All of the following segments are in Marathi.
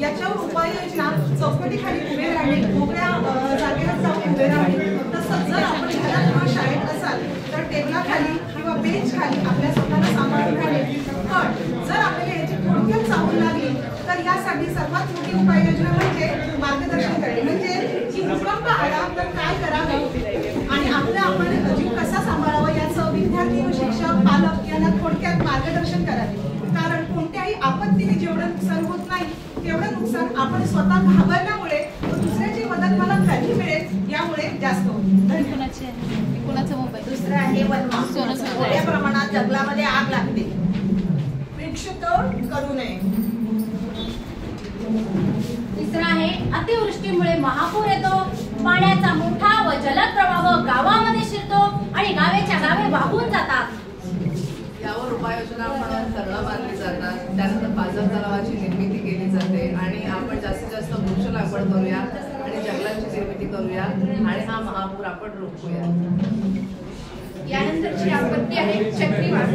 याच्यावर उपाययोजना चौकटीखाली उभे राहणे, मोकळ्या जागेवर जाऊन उभे राहणे. तसंच जर आपण घरात किंवा शाळेत असाल तर टेबलाखाली किंवा बेंच खाली आपल्या स्वतःला सांभाळून राहणे. पण जर आपल्याला याची थोडक्यात चावून लागली तर यासाठी सर्वात मोठी उपाययोजना म्हणजे मार्गदर्शन करणे. म्हणजे की भूकंप आला तर काय करावे आणि आपण जीव कसा सांभाळावा याचं विद्यार्थी, शिक्षक, पालक यांना थोडक्यात मार्गदर्शन करावे. कारण कोणत्याही आपत्तीने जेवढं नुकसान होत नाही तेवढं नुकसान आपण स्वतः घाबरल्यामुळे दुसऱ्याची मदत मला कधी मिळेल यामुळे जास्त होते. दुसरं आहे मोठ्या प्रमाणात जंगलामध्ये आग लागते, वृक्षतोड करू नये. तिसरं आहे अतिवृष्टीमुळे महापूर येतो, पाण्याचा मोठा व जलद प्रवाह गावामध्ये शिरतो आणि गावेच्या गावे वाहून जातात. यावर उपाययोजना म्हणून तळं बांधली जातात, त्यानंतर पाझर तलावाची निर्मिती केली जाते आणि आपण जास्तीत जास्त वृक्ष लागवड करूया आणि जंगलांची निर्मिती करूया आणि हा महापूर आपण रोखूया. यानंतरची आपत्ती आहे चक्रीवादळ.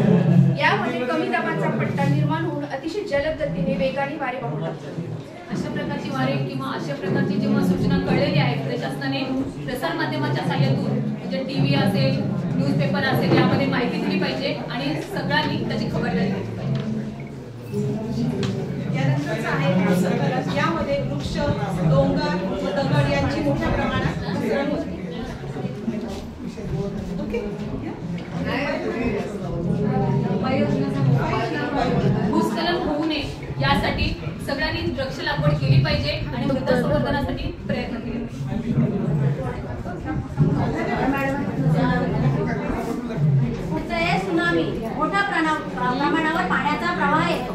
यामध्ये कमी दाबाचा पट्टा निर्माण होऊन अतिशय जलद गतीने वेगाने वारे वाहू लागतात. अशा प्रकारची वारे किंवा अशा प्रकारची जेव्हा सूचना कळलेली आहे प्रशासनाने प्रसार माध्यमाच्या सहाय्यातून म्हणजे टीव्ही असेल, न्यूजपेपर असेल यामध्ये माहिती दिली पाहिजे आणि सगळ्यांनी त्याची खबरदारी घेतली पाहिजे. यानंतरचं आहे भूसंकलन. यामध्ये वृक्ष, डोंगर व दगड यांची मोठ्या प्रमाणात घसरण होते. भूस्खलन होऊ नये यासाठी सगळ्यांनी वृक्ष लागवड केली पाहिजे आणि मृदा संवर्धनासाठी प्रयत्न केले पाहिजे. पुढचं आहे सुनामी. मोठ्या प्रमाणावर पाण्याचा प्रवाह येतो.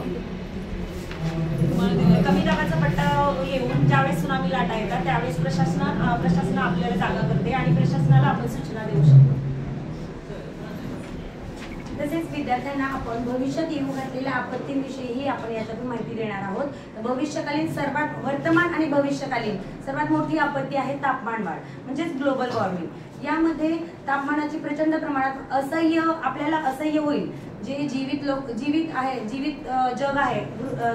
कमी दाबाचा पट्टा येऊन ज्यावेळेस सुनामी लाटा येतात त्यावेळेस प्रशासन आपल्याला जागा करते आणि प्रशासनाला आपण सूचना देऊ शकतो. तसेच विद्यार्थ्यांना आपण भविष्यात येऊ घातलेल्या आपत्तींविषयीही आपण याच्यातून माहिती देणार आहोत. भविष्यकालीन वर्तमान आणि भविष्यकालीन सर्वात मोठी आपत्ती आहे तापमान वाढ म्हणजेच ग्लोबल वॉर्मिंग. यामध्ये तापमानाची प्रचंड प्रमाणात आपल्याला असह्य होईल. जे जीवित जग आहे,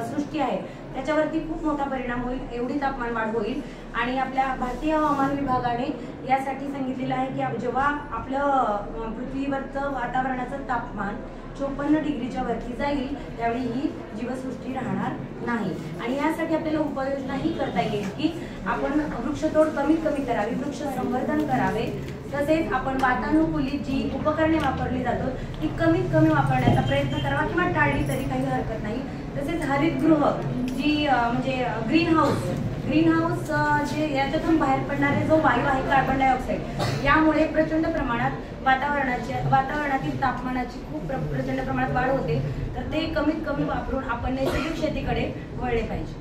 सृष्टी आहे त्याच्यावरती खूप मोठा परिणाम होईल. एवढी तापमान वाढ होईल आणि आपल्या भारतीय हवामान विभागाने यासाठी सांगितलेलं आहे की जेव्हा आपलं पृथ्वीवरचं वातावरणाचं तापमान 54 डिग्रीच्या वरती जाईल त्यावेळी ही जीवसृष्टी राहणार नाही. आणि यासाठी आपल्याला उपाययोजना ही करता येईल की आपण वृक्षतोड कमीत कमी करावी, वृक्ष संवर्धन करावे. तसेच आपण वातानुकूलित जी उपकरणे वापरली जातात ती कमीत कमी वापरण्याचा प्रयत्न करावा किंवा टाळली तरी काही हरकत नाही. तसेच हरितगृह जी म्हणजे ग्रीन हाऊस जे याच्यातून बाहेर पडणारे जो वायू आहे कार्बन डायऑक्साईड यामुळे प्रचंड प्रमाणात वातावरणातील तापमानाची खूप प्रचंड प्रमाणात वाढ होते. तर ते कमीत कमी वापरून आपण नैसर्गिक शेतीकडे वळले पाहिजे.